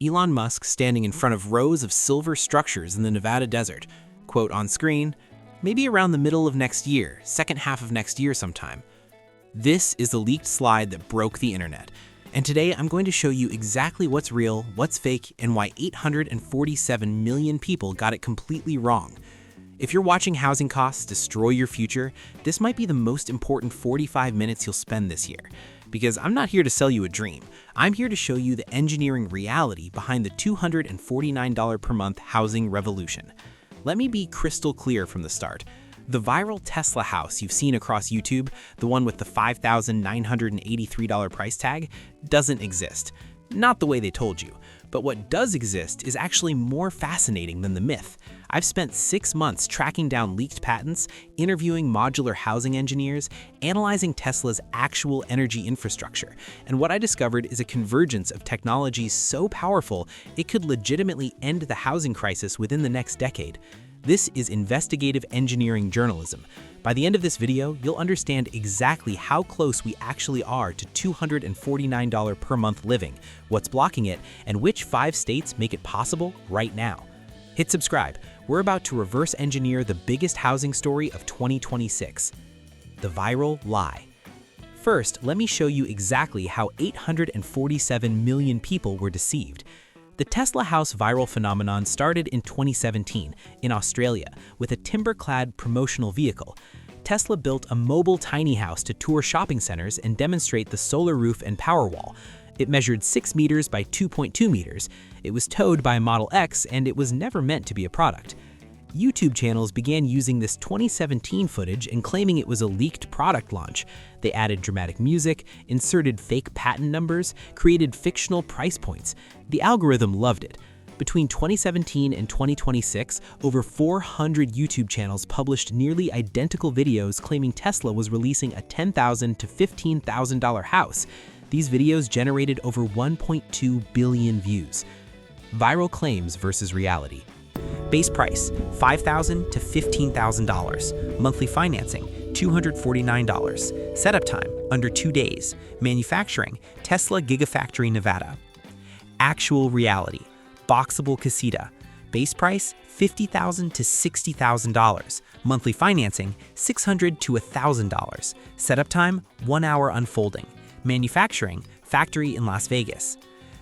Elon Musk standing in front of rows of silver structures in the Nevada desert. Quote on screen, maybe around the middle of next year, second half of next year sometime. This is the leaked slide that broke the internet. And today I'm going to show you exactly what's real, what's fake, and why 847 million people got it completely wrong. If you're watching housing costs destroy your future, this might be the most important 45 minutes you'll spend this year. Because I'm not here to sell you a dream. I'm here to show you the engineering reality behind the $249 per month housing revolution. Let me be crystal clear from the start. The viral Tesla house you've seen across YouTube, the one with the $5,983 price tag, doesn't exist. Not the way they told you. But what does exist is actually more fascinating than the myth. I've spent 6 months tracking down leaked patents, interviewing modular housing engineers, analyzing Tesla's actual energy infrastructure, and what I discovered is a convergence of technologies so powerful it could legitimately end the housing crisis within the next decade. This is investigative engineering journalism. By the end of this video, you'll understand exactly how close we actually are to $249 per month living, what's blocking it, and which 5 states make it possible right now. Hit subscribe. We're about to reverse engineer the biggest housing story of 2026. The viral lie. First, let me show you exactly how 847 million people were deceived. The Tesla house viral phenomenon started in 2017 in Australia with a timber-clad promotional vehicle. Tesla built a mobile tiny house to tour shopping centers and demonstrate the solar roof and power wall. It measured 6 meters by 2.2 meters. It was towed by a Model X, and it was never meant to be a product. YouTube channels began using this 2017 footage and claiming it was a leaked product launch. They added dramatic music, inserted fake patent numbers, created fictional price points. The algorithm loved it. Between 2017 and 2026, over 400 YouTube channels published nearly identical videos claiming Tesla was releasing a $10,000 to $15,000 house. These videos generated over 1.2 billion views. Viral claims versus reality. Base price, $5,000 to $15,000. Monthly financing, $249. Setup time, under 2 days. Manufacturing, Tesla Gigafactory, Nevada. Actual reality, Boxabl casita. Base price, $50,000 to $60,000. Monthly financing, $600 to $1,000. Setup time, 1 hour unfolding. Manufacturing, factory in Las Vegas.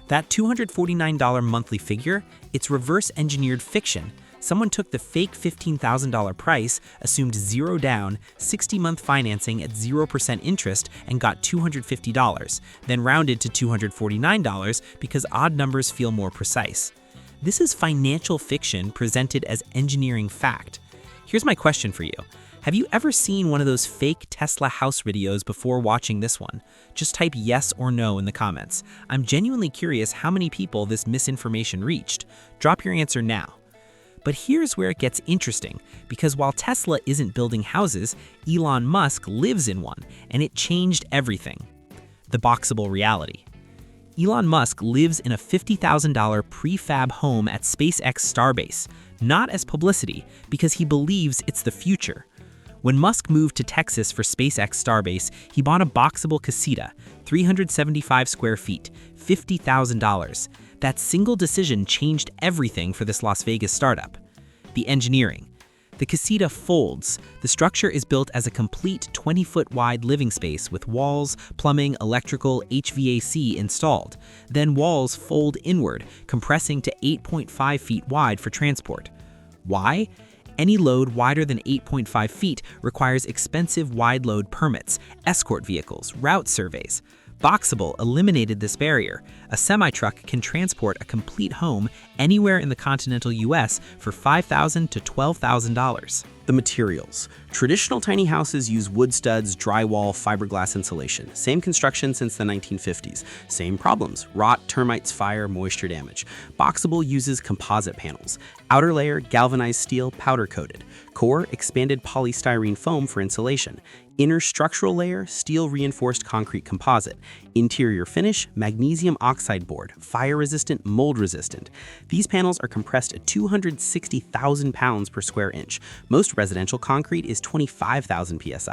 That $249 monthly figure, it's reverse-engineered fiction. Someone took the fake $15,000 price, assumed 0 down, 60-month financing at 0% interest, and got $250, then rounded to $249 because odd numbers feel more precise. This is financial fiction presented as engineering fact. Here's my question for you. Have you ever seen one of those fake Tesla house videos before watching this one? Just type yes or no in the comments. I'm genuinely curious how many people this misinformation reached. Drop your answer now. But here's where it gets interesting, because while Tesla isn't building houses, Elon Musk lives in one, and it changed everything. The Boxabl reality. Elon Musk lives in a $50,000 prefab home at SpaceX Starbase, not as publicity, because he believes it's the future. When Musk moved to Texas for SpaceX Starbase, he bought a Boxabl casita, 375 square feet, $50,000. That single decision changed everything for this Las Vegas startup. The engineering. The casita folds. The structure is built as a complete 20-foot wide living space with walls, plumbing, electrical, HVAC installed. Then walls fold inward, compressing to 8.5 feet wide for transport. Why? Any load wider than 8.5 feet requires expensive wide load permits, escort vehicles, route surveys. Boxabl eliminated this barrier. A semi-truck can transport a complete home anywhere in the continental US for $5,000 to $12,000. The materials. Traditional tiny houses use wood studs, drywall, fiberglass insulation. Same construction since the 1950s. Same problems: rot, termites, fire, moisture damage. Boxabl uses composite panels. Outer layer, galvanized steel, powder-coated. Core, expanded polystyrene foam for insulation. Inner structural layer, steel-reinforced concrete composite. Interior finish, magnesium oxide board, fire-resistant, mold-resistant. These panels are compressed at 260,000 pounds per square inch. Most residential concrete is 25,000 psi.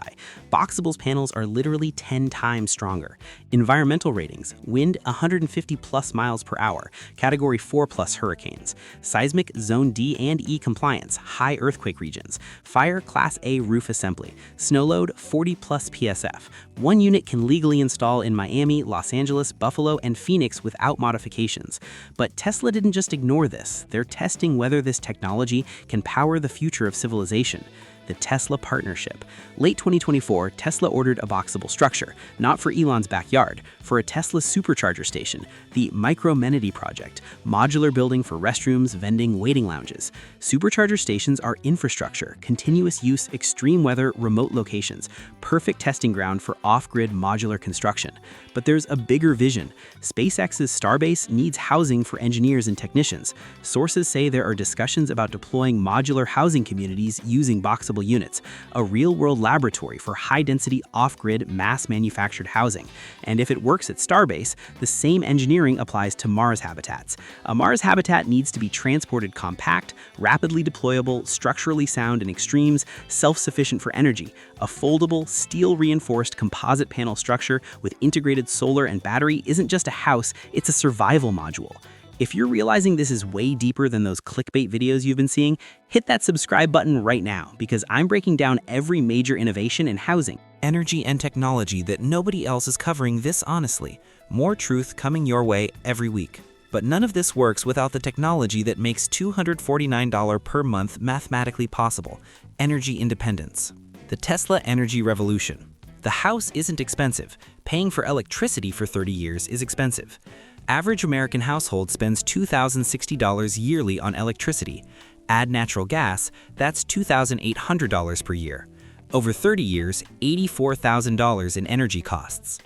Boxabl's panels are literally 10 times stronger. Environmental ratings: wind 150 plus miles per hour, category 4 plus hurricanes. Seismic zone D and E compliance, high earthquake regions. Fire class A roof assembly. Snow load 40 plus PSF. One unit can legally install in Miami, Los Angeles, Buffalo, and Phoenix without modifications. But Tesla didn't just ignore this. They're testing whether this technology can power the future of civilization. The Tesla partnership. Late 2024, Tesla ordered a Boxabl structure, not for Elon's backyard, for a Tesla supercharger station, the Micromenity project, modular building for restrooms, vending, waiting lounges. Supercharger stations are infrastructure, continuous use, extreme weather, remote locations, perfect testing ground for off-grid modular construction. But there's a bigger vision. SpaceX's Starbase needs housing for engineers and technicians. Sources say there are discussions about deploying modular housing communities using Boxabl units, a real-world laboratory for high-density off-grid mass-manufactured housing. And if it works at Starbase, the same engineering applies to Mars habitats. A Mars habitat needs to be transported compact, rapidly deployable, structurally sound in extremes, self-sufficient for energy. A foldable, steel-reinforced composite panel structure with integrated solar and battery isn't just a house, it's a survival module. If you're realizing this is way deeper than those clickbait videos you've been seeing, hit that subscribe button right now, because I'm breaking down every major innovation in housing, energy, and technology that nobody else is covering this honestly. More truth coming your way every week. But none of this works without the technology that makes $249 per month mathematically possible: energy independence. The Tesla Energy Revolution. The house isn't expensive. Paying for electricity for 30 years is expensive. Average American household spends $2,060 yearly on electricity. Add natural gas, that's $2,800 per year. Over 30 years, $84,000 in energy costs.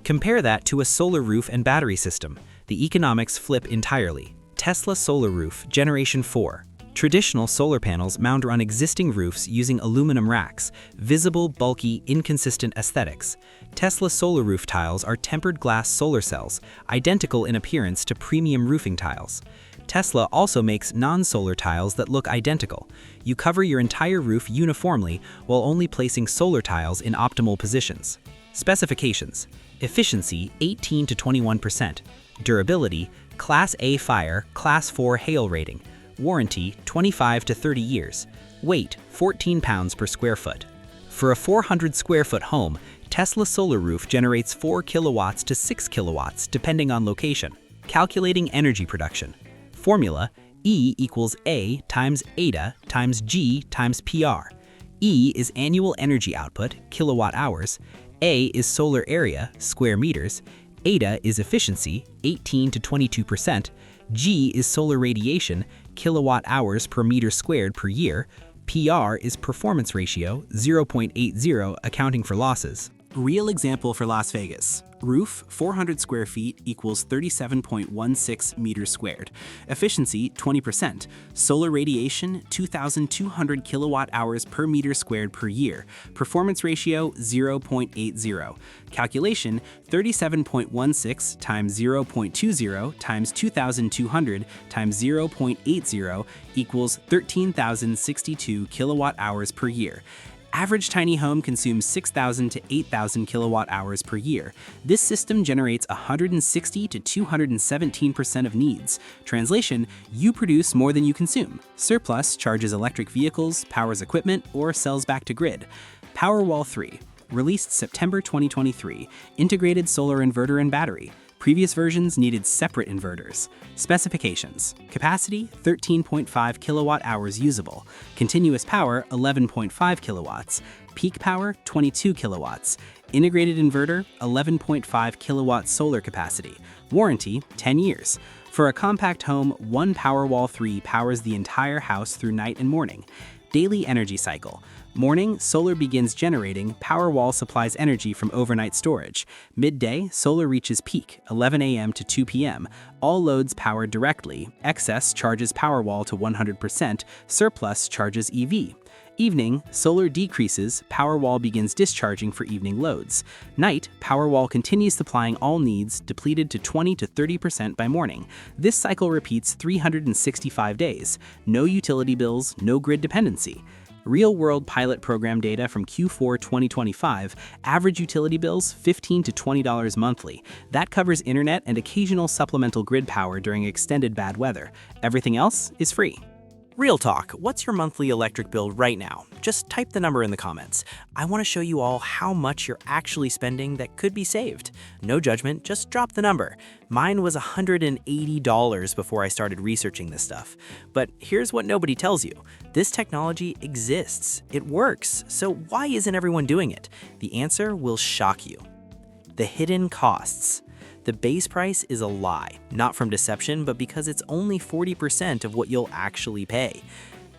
Compare that to a solar roof and battery system. The economics flip entirely. Tesla Solar Roof, Generation 4. Traditional solar panels mount on existing roofs using aluminum racks, visible, bulky, inconsistent aesthetics. Tesla solar roof tiles are tempered glass solar cells, identical in appearance to premium roofing tiles. Tesla also makes non-solar tiles that look identical. You cover your entire roof uniformly while only placing solar tiles in optimal positions. Specifications: efficiency 18 to 21%, durability Class A fire, Class 4 hail rating. Warranty 25 to 30 years. Weight 14 pounds per square foot. For a 400 square foot home, Tesla Solar Roof generates 4 kilowatts to 6 kilowatts depending on location. Calculating energy production. Formula: E equals A times eta times G times PR. E is annual energy output, kilowatt hours. A is solar area, square meters. Eta is efficiency, 18 to 22%. G is solar radiation, kilowatt hours per meter squared per year. PR is performance ratio, 0.80, accounting for losses. Real example for Las Vegas. Roof, 400 square feet equals 37.16 meters squared. Efficiency, 20%. Solar radiation, 2,200 kilowatt hours per meter squared per year. Performance ratio, 0.80. Calculation, 37.16 times 0.20 times 2,200 times 0.80 equals 13,062 kilowatt hours per year. Average tiny home consumes 6,000 to 8,000 kilowatt hours per year. This system generates 160 to 217% of needs. Translation: you produce more than you consume. Surplus charges electric vehicles, powers equipment, or sells back to grid. Powerwall 3. Released September 2023. Integrated solar inverter and battery. Previous versions needed separate inverters. Specifications: capacity 13.5 kilowatt hours usable, continuous power 11.5 kilowatts, peak power 22 kilowatts, integrated inverter 11.5 kilowatt solar capacity, warranty 10 years. For a compact home, one Powerwall 3 powers the entire house through night and morning. Daily energy cycle. Morning, solar begins generating. Powerwall supplies energy from overnight storage. Midday, solar reaches peak, 11 a.m. to 2 p.m. All loads powered directly. Excess charges Powerwall to 100%. Surplus charges EV. Evening, solar decreases. Powerwall begins discharging for evening loads. Night, Powerwall continues supplying all needs, depleted to 20 to 30% by morning. This cycle repeats 365 days. No utility bills, no grid dependency. Real-world pilot program data from Q4 2025, average utility bills $15 to $20 monthly. That covers internet and occasional supplemental grid power during extended bad weather. Everything else is free. Real talk, what's your monthly electric bill right now? Just type the number in the comments. I want to show you all how much you're actually spending that could be saved. No judgment, just drop the number. Mine was $180 before I started researching this stuff. But here's what nobody tells you. This technology exists. It works. So why isn't everyone doing it? The answer will shock you. The hidden costs. The base price is a lie, not from deception, but because it's only 40% of what you'll actually pay.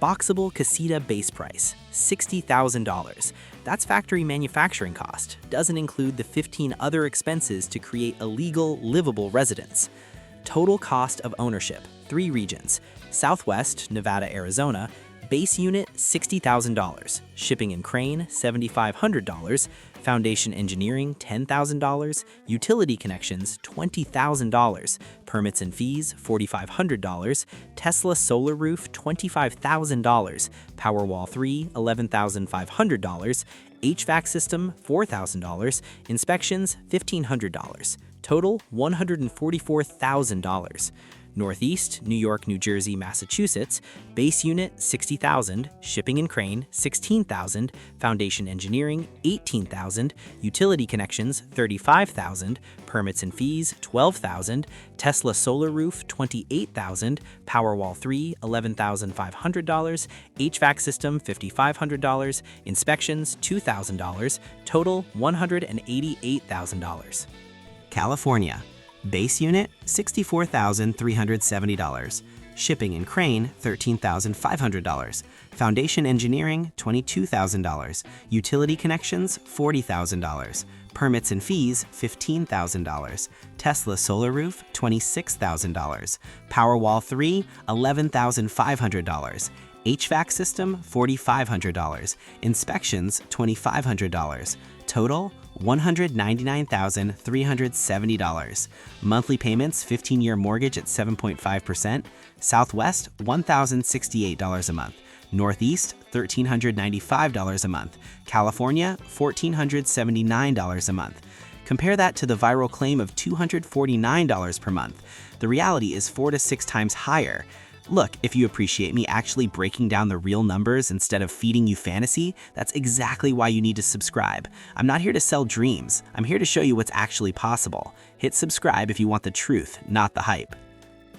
Boxabl Casita base price, $60,000. That's factory manufacturing cost. Doesn't include the 15 other expenses to create a legal, livable residence. Total cost of ownership, 3 regions. Southwest, Nevada, Arizona. Base unit, $60,000. Shipping and crane, $7,500. Foundation engineering, $10,000. Utility connections, $20,000. Permits and fees, $4,500. Tesla solar roof, $25,000. Powerwall 3, $11,500. HVAC system, $4,000. Inspections, $1,500. Total, $144,000. Northeast, New York, New Jersey, Massachusetts, base unit $60,000, shipping and crane $16,000, foundation engineering $18,000, utility connections $35,000, permits and fees $12,000, Tesla solar roof $28,000, Powerwall 3 $11,500, HVAC system $5,500, inspections $2,000, total $188,000. California. Base unit, $64,370. Shipping and crane, $13,500. Foundation engineering, $22,000. Utility connections, $40,000. Permits and fees, $15,000. Tesla solar roof, $26,000. Powerwall 3, $11,500. HVAC system, $4,500. Inspections, $2,500. Total, $199,370. Monthly payments, 15-year mortgage at 7.5%. Southwest, $1,068 a month. Northeast, $1,395 a month. California, $1,479 a month. Compare that to the viral claim of $249 per month. The reality is 4 to 6 times higher. Look, if you appreciate me actually breaking down the real numbers instead of feeding you fantasy, that's exactly why you need to subscribe. I'm not here to sell dreams. I'm here to show you what's actually possible. Hit subscribe if you want the truth, not the hype.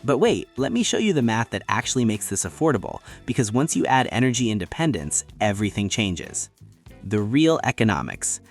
But wait, let me show you the math that actually makes this affordable, because once you add energy independence, everything changes. The real economics.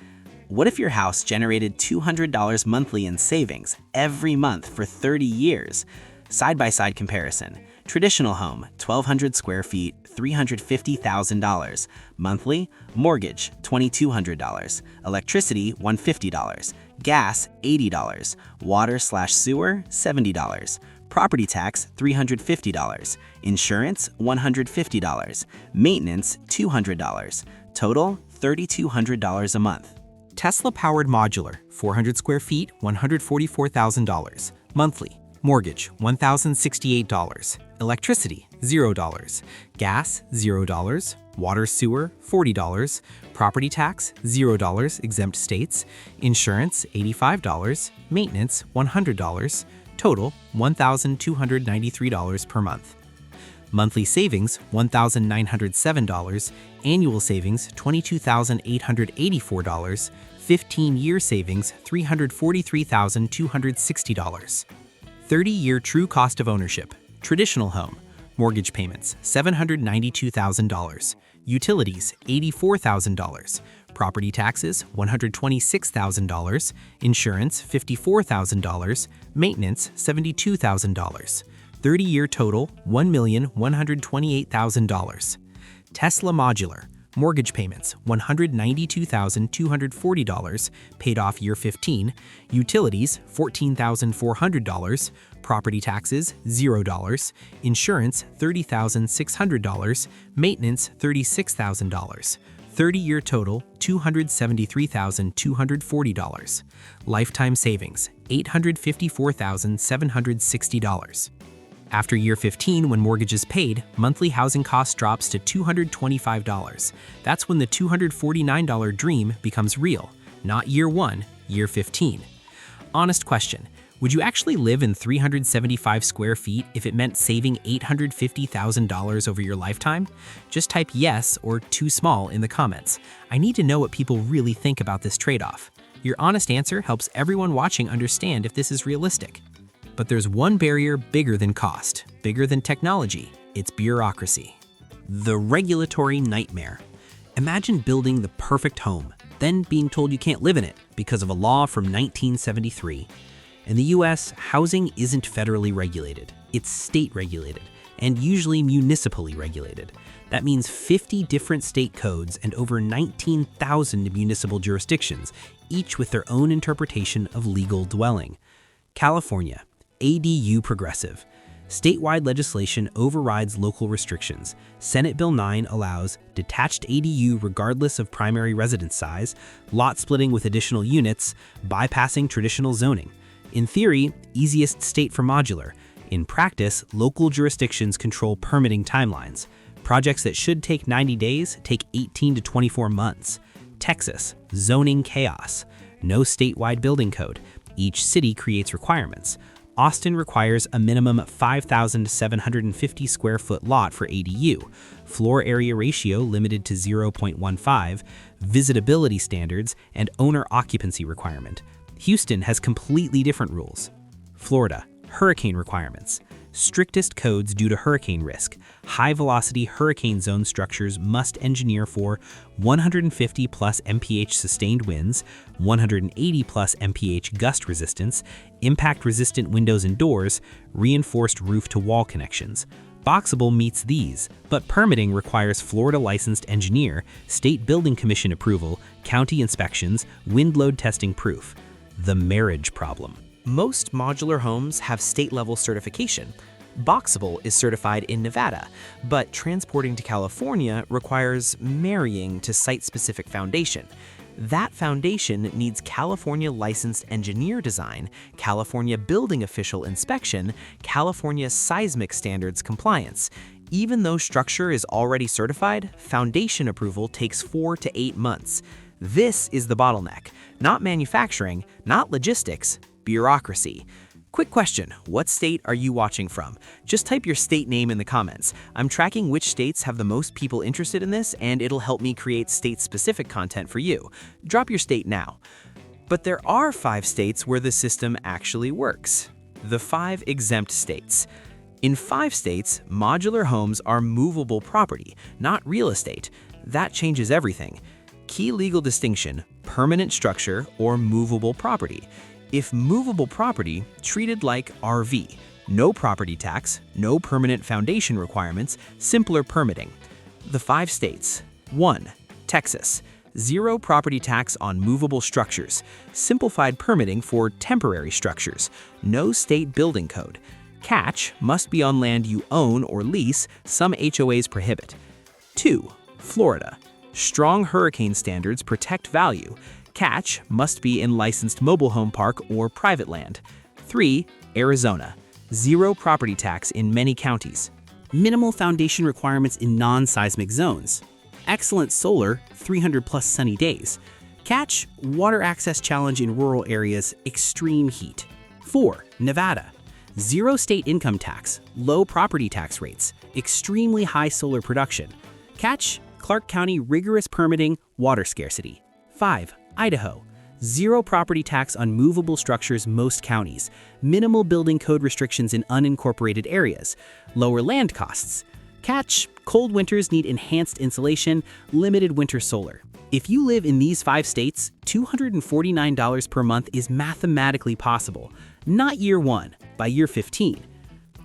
What if your house generated $200 monthly in savings every month for 30 years? Side-by-side comparison. Traditional home, 1,200 square feet, $350,000. Monthly, mortgage, $2,200. Electricity, $150. Gas, $80. Water/sewer, $70. Property tax, $350. Insurance, $150. Maintenance, $200. Total, $3,200 a month. Tesla-powered modular, 400 square feet, $144,000. Monthly. Mortgage, $1,068. Electricity, $0. Gas, $0. Water/sewer, $40. Property tax, $0, exempt states. Insurance, $85. Maintenance, $100. Total, $1,293 per month. Monthly savings, $1,907. Annual savings, $22,884. 15-year savings, $343,260. 30-year true cost of ownership. Traditional home. Mortgage payments, $792,000. Utilities, $84,000. Property taxes, $126,000. Insurance, $54,000. Maintenance, $72,000. 30-year total, $1,128,000. Tesla Modular. Mortgage payments, $192,240, paid off year 15. Utilities, $14,400. Property taxes, $0. Insurance, $30,600. Maintenance, $36,000. 30-year total, $273,240. Lifetime savings, $854,760. After year 15, when mortgage is paid, monthly housing cost drops to $225. That's when the $249 dream becomes real. Not year 1, year 15. Honest question. Would you actually live in 375 square feet if it meant saving $850,000 over your lifetime? Just type yes or too small in the comments. I need to know what people really think about this trade-off. Your honest answer helps everyone watching understand if this is realistic. But there's one barrier bigger than cost, bigger than technology. It's bureaucracy. The regulatory nightmare. Imagine building the perfect home, then being told you can't live in it because of a law from 1973. In the US, housing isn't federally regulated. It's state regulated, and usually municipally regulated. That means 50 different state codes and over 19,000 municipal jurisdictions, each with their own interpretation of legal dwelling. California, ADU progressive. Statewide legislation overrides local restrictions. Senate Bill 9 allows detached ADU regardless of primary residence size, lot splitting with additional units, bypassing traditional zoning. In theory, easiest state for modular. In practice, local jurisdictions control permitting timelines. Projects that should take 90 days take 18 to 24 months. Texas, zoning chaos. No statewide building code. Each city creates requirements. Austin requires a minimum 5,750 square foot lot for ADU, floor area ratio limited to 0.15, visitability standards, and owner occupancy requirement. Houston has completely different rules. Florida, hurricane requirements. Strictest codes due to hurricane risk. High-velocity hurricane zone structures must engineer for 150 plus mph sustained winds, 180 plus mph gust resistance, impact-resistant windows and doors, reinforced roof-to-wall connections. Boxabl meets these, but permitting requires Florida licensed engineer, state building commission approval, county inspections, wind load testing proof. The marriage problem. Most modular homes have state-level certification. Boxabl is certified in Nevada, but transporting to California requires marrying to site-specific foundation. That foundation needs California licensed engineer design, California building official inspection, California seismic standards compliance. Even though structure is already certified, foundation approval takes 4 to 8 months. This is the bottleneck. Not manufacturing, not logistics, bureaucracy. Quick question, what state are you watching from? Just type your state name in the comments. I'm tracking which states have the most people interested in this, and it'll help me create state-specific content for you. Drop your state now. But there are 5 states where the system actually works. The 5 exempt states. In 5 states, modular homes are movable property, not real estate. That changes everything. Key legal distinction, permanent structure or movable property. If movable property, treated like RV, no property tax, no permanent foundation requirements, simpler permitting. The 5 states. 1. Texas. 0 property tax on movable structures. Simplified permitting for temporary structures. No state building code. Catch must be on land you own or lease, some HOAs prohibit. 2. Florida. Strong hurricane standards protect value. Catch must be in licensed mobile home park or private land. 3. Arizona. 0 property tax in many counties. Minimal foundation requirements in non-seismic zones. Excellent solar, 300 plus sunny days. Catch, water access challenge in rural areas, extreme heat. 4. Nevada. 0 state income tax, low property tax rates, extremely high solar production. Catch, Clark County rigorous permitting, water scarcity. 5. Idaho. 0 property tax on movable structures most counties. Minimal building code restrictions in unincorporated areas. Lower land costs. Catch, cold winters need enhanced insulation, limited winter solar. If you live in these 5 states, $249 per month is mathematically possible. Not year 1, by year 15.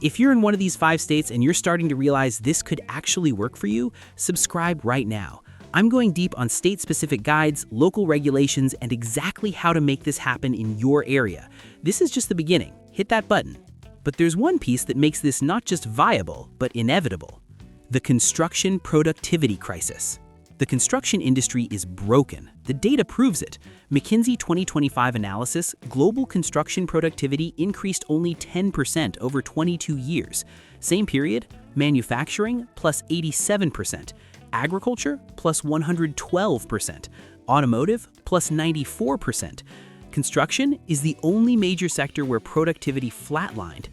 If you're in one of these 5 states and you're starting to realize this could actually work for you, subscribe right now. I'm going deep on state-specific guides, local regulations, and exactly how to make this happen in your area. This is just the beginning. Hit that button. But there's one piece that makes this not just viable, but inevitable. The construction productivity crisis. The construction industry is broken. The data proves it. McKinsey 2025 analysis, global construction productivity increased only 10% over 22 years. Same period, manufacturing plus 87%, agriculture plus 112%, automotive plus 94%. Construction is the only major sector where productivity flatlined.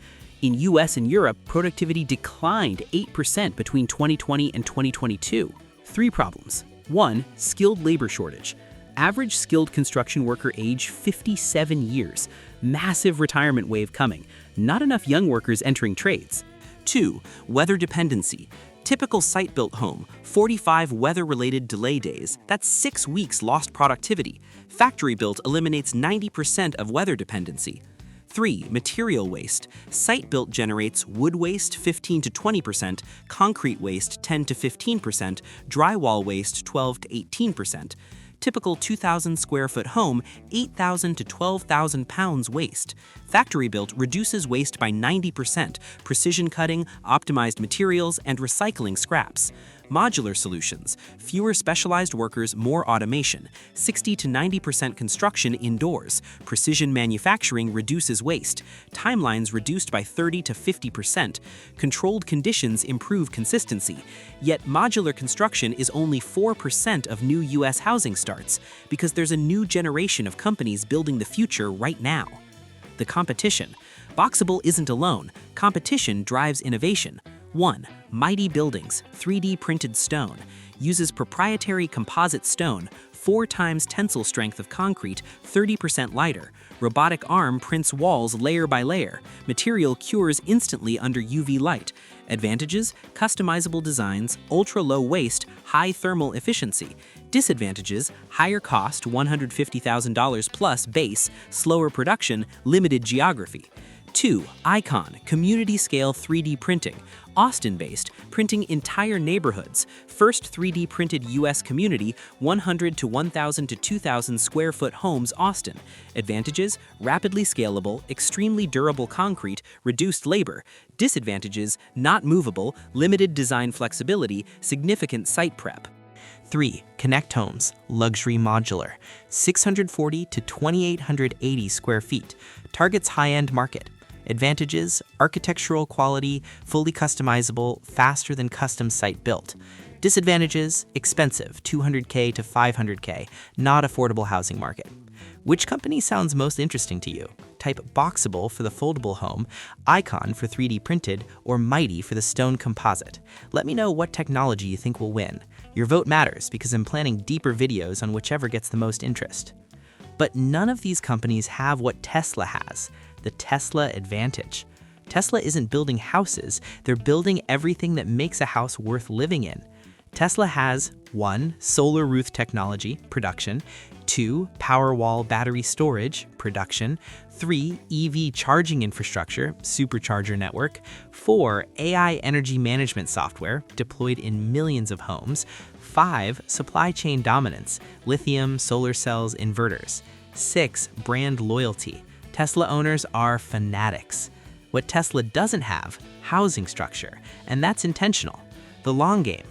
In US and Europe, productivity declined 8% between 2020 and 2022. 3 problems. 1. Skilled labor shortage. Average skilled construction worker age 57 years. Massive retirement wave coming. Not enough young workers entering trades. 2. Weather dependency. Typical site-built home, 45 weather-related delay days. That's 6 weeks lost productivity. Factory-built eliminates 90% of weather dependency. 3. Material waste. Site-built generates wood waste 15 to 20%, concrete waste 10 to 15%, drywall waste 12 to 18%. Typical 2,000 square foot home, 8,000 to 12,000 pounds waste. Factory-built reduces waste by 90%, precision cutting, optimized materials, and recycling scraps. Modular solutions, fewer specialized workers, more automation, 60 to 90% construction indoors, precision manufacturing reduces waste, timelines reduced by 30 to 50%, controlled conditions improve consistency. Yet modular construction is only 4% of new US housing starts because there's a new generation of companies building the future right now. The competition. Boxabl isn't alone. Competition drives innovation. 1. Mighty Buildings, 3D printed stone. Uses proprietary composite stone, 4 times tensile strength of concrete, 30% lighter. Robotic arm prints walls layer by layer. Material cures instantly under UV light. Advantages: customizable designs, ultra-low waste, high thermal efficiency. Disadvantages: higher cost, $150,000 plus base, slower production, limited geography. 2. Icon, community-scale 3D printing. Austin-based, printing entire neighborhoods. First 3D printed US community, 100 to 1,000 to 2,000 square foot homes, Austin. Advantages: rapidly scalable, extremely durable concrete, reduced labor. Disadvantages: not movable, limited design flexibility, significant site prep. 3. Connect Homes, luxury modular, 640 to 2,880 square feet, targets high-end market. Advantages: architectural quality, fully customizable, faster than custom site built. Disadvantages: expensive, $200K to $500K, not affordable housing market. Which company sounds most interesting to you? Type Boxabl for the foldable home, Icon for 3D printed, or Mighty for the stone composite. Let me know what technology you think will win. Your vote matters because I'm planning deeper videos on whichever gets the most interest. But none of these companies have what Tesla has, the Tesla advantage. Tesla isn't building houses, they're building everything that makes a house worth living in. Tesla has 1. Solar roof technology, production. 2. Powerwall battery storage, production. 3. EV charging infrastructure, supercharger network. 4. AI energy management software, deployed in millions of homes. 5. Supply chain dominance, lithium, solar cells, inverters. 6. Brand loyalty. Tesla owners are fanatics. What Tesla doesn't have, housing structure, and that's intentional. The long game.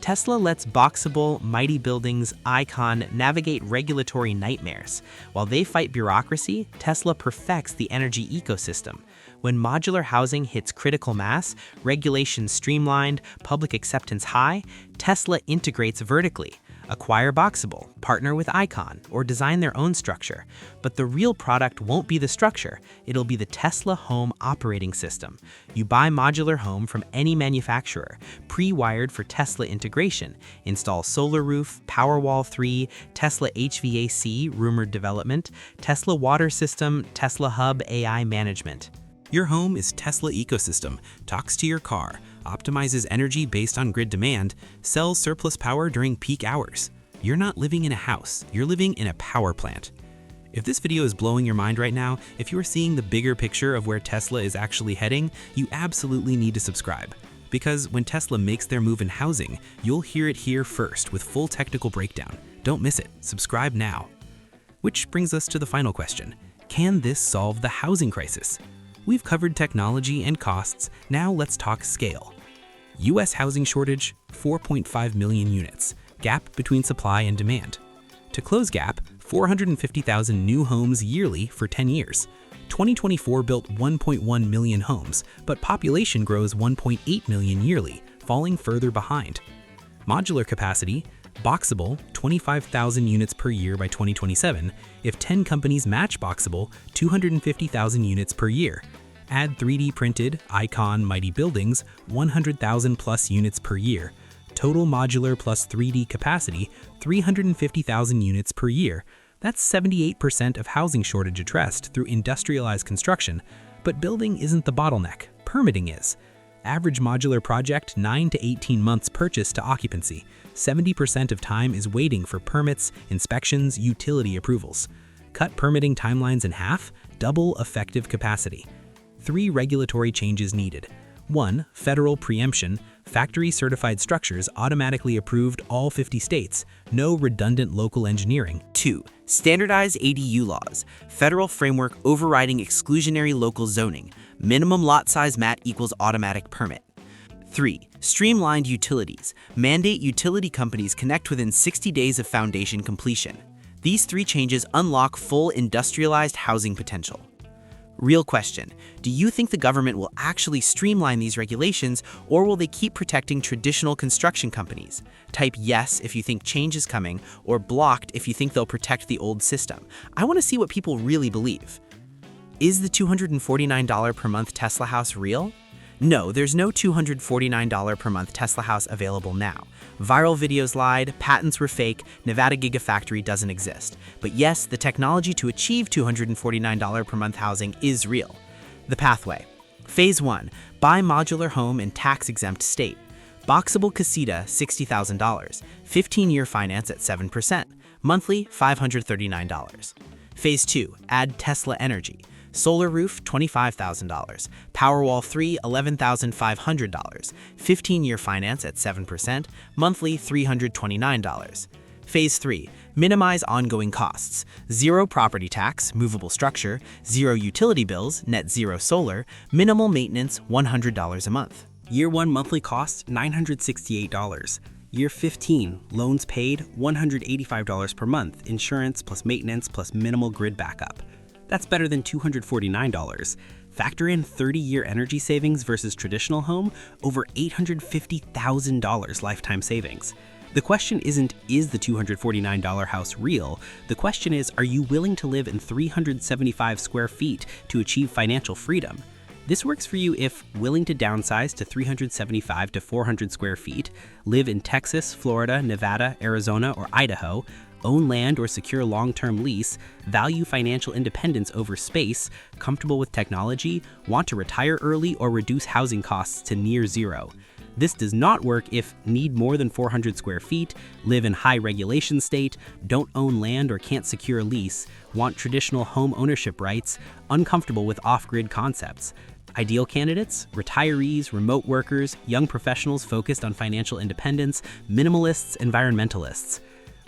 Tesla lets Boxabl, Mighty Buildings, Icon navigate regulatory nightmares. While they fight bureaucracy, Tesla perfects the energy ecosystem. When modular housing hits critical mass, regulations streamlined, public acceptance high, Tesla integrates vertically. Acquire Boxabl, partner with Icon, or design their own structure. But the real product won't be the structure, it'll be the Tesla home operating system. You buy modular home from any manufacturer, pre-wired for Tesla integration. Install Solar Roof, Powerwall 3, Tesla HVAC, rumored development, Tesla water system, Tesla Hub AI management. Your home is Tesla ecosystem, talks to your car, optimizes energy based on grid demand, sells surplus power during peak hours. You're not living in a house, you're living in a power plant. If this video is blowing your mind right now, if you are seeing the bigger picture of where Tesla is actually heading, you absolutely need to subscribe. Because when Tesla makes their move in housing, you'll hear it here first with full technical breakdown. Don't miss it, subscribe now. Which brings us to the final question. Can this solve the housing crisis? We've covered technology and costs, now let's talk scale. US housing shortage, 4.5 million units. Gap between supply and demand. To close gap, 450,000 new homes yearly for 10 years. 2024 built 1.1 million homes, but population grows 1.8 million yearly, falling further behind. Modular capacity, Boxabl, 25,000 units per year by 2027. If 10 companies match Boxabl, 250,000 units per year. Add 3D printed, Icon, Mighty Buildings, 100,000 plus units per year. Total modular plus 3D capacity, 350,000 units per year. That's 78% of housing shortage addressed through industrialized construction. But building isn't the bottleneck, permitting is. Average modular project 9 to 18 months purchase to occupancy. 70% of time is waiting for permits, inspections, utility approvals. Cut permitting timelines in half, double effective capacity. 3 regulatory changes needed. 1. Federal preemption. Factory certified structures automatically approved all 50 states. No redundant local engineering. 2. Standardized ADU laws. Federal framework overriding exclusionary local zoning. Minimum lot size mat equals automatic permit. 3. Streamlined utilities. Mandate utility companies connect within 60 days of foundation completion. These 3 changes unlock full industrialized housing potential. Real question, do you think the government will actually streamline these regulations, or will they keep protecting traditional construction companies? Type yes if you think change is coming, or blocked if you think they'll protect the old system. I want to see what people really believe. Is the $249 per month Tesla house real? No, there's no $249 per month Tesla house available now. Viral videos lied, patents were fake, Nevada Gigafactory doesn't exist. But yes, the technology to achieve $249 per month housing is real. The pathway. Phase 1. Buy modular home in tax-exempt state. Boxabl Casita, $60,000. 15-year finance at 7%. Monthly, $539. Phase 2. Add Tesla Energy. Solar roof, $25,000. Powerwall 3, $11,500. 15-year finance at 7%. Monthly, $329. Phase 3. Minimize ongoing costs. 0 property tax, movable structure, 0 utility bills, net zero solar, minimal maintenance, $100 a month. Year 1 monthly cost, $968. Year 15, loans paid, $185 per month, insurance plus maintenance plus minimal grid backup. That's better than $249. Factor in 30-year energy savings versus traditional home, over $850,000 lifetime savings. The question isn't, is the $249 house real? The question is, are you willing to live in 375 square feet to achieve financial freedom? This works for you if willing to downsize to 375 to 400 square feet, live in Texas, Florida, Nevada, Arizona, or Idaho, own land or secure long-term lease, value financial independence over space, comfortable with technology, want to retire early or reduce housing costs to near zero. This does not work if need more than 400 square feet, live in high regulation state, don't own land or can't secure a lease, want traditional home ownership rights, uncomfortable with off-grid concepts. Ideal candidates: retirees, remote workers, young professionals focused on financial independence, minimalists, environmentalists.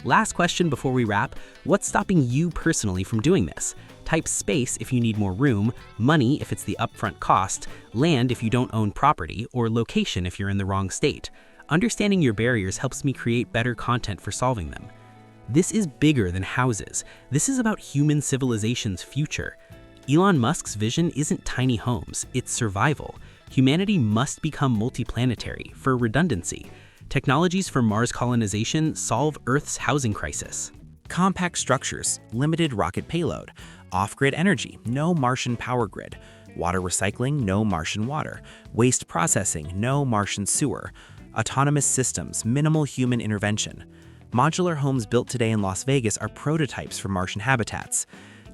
Last question before we wrap, what's stopping you personally from doing this? Type space if you need more room, money if it's the upfront cost, land if you don't own property, or location if you're in the wrong state. Understanding your barriers helps me create better content for solving them. This is bigger than houses. This is about human civilization's future. Elon Musk's vision isn't tiny homes, it's survival. Humanity must become multiplanetary for redundancy. Technologies for Mars colonization solve Earth's housing crisis. Compact structures, limited rocket payload, off-grid energy, no Martian power grid, water recycling, no Martian water, waste processing, no Martian sewer, autonomous systems, minimal human intervention. Modular homes built today in Las Vegas are prototypes for Martian habitats.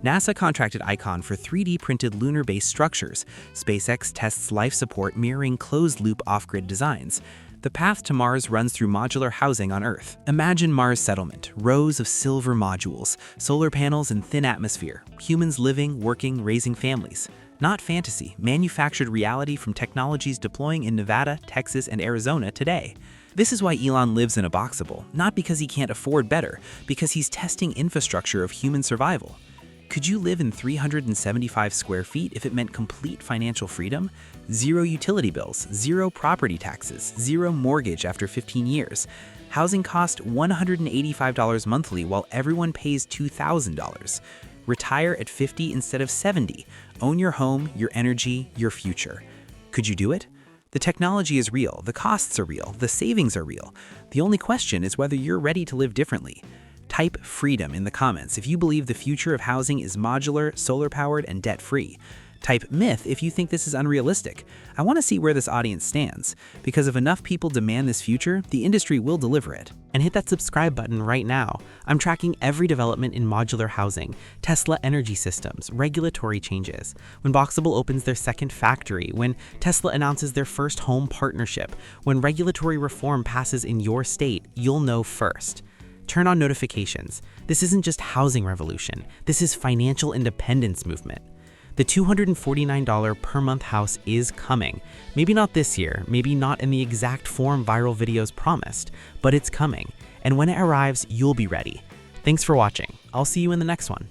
NASA contracted Icon for 3D printed lunar-based structures. SpaceX tests life support mirroring closed-loop off-grid designs. The path to Mars runs through modular housing on Earth. Imagine Mars settlement, rows of silver modules, solar panels and thin atmosphere, humans living, working, raising families. Not fantasy, manufactured reality from technologies deploying in Nevada, Texas, and Arizona today. This is why Elon lives in a Boxabl, not because he can't afford better, because he's testing infrastructure of human survival. Could you live in 375 square feet if it meant complete financial freedom? 0 utility bills, 0 property taxes, 0 mortgage after 15 years. Housing costs $185 monthly while everyone pays $2,000. Retire at 50 instead of 70. Own your home, your energy, your future. Could you do it? The technology is real, the costs are real, the savings are real. The only question is whether you're ready to live differently. Type freedom in the comments if you believe the future of housing is modular, solar-powered, and debt-free. Type myth if you think this is unrealistic. I want to see where this audience stands, because if enough people demand this future, the industry will deliver it. And hit that subscribe button right now. I'm tracking every development in modular housing, Tesla energy systems, regulatory changes, when Boxabl opens their second factory, when Tesla announces their first home partnership, when regulatory reform passes in your state, you'll know first. Turn on notifications. This isn't just housing revolution. This is financial independence movement. The $249 per month house is coming. Maybe not this year, maybe not in the exact form viral videos promised, but it's coming. And when it arrives, you'll be ready. Thanks for watching. I'll see you in the next one.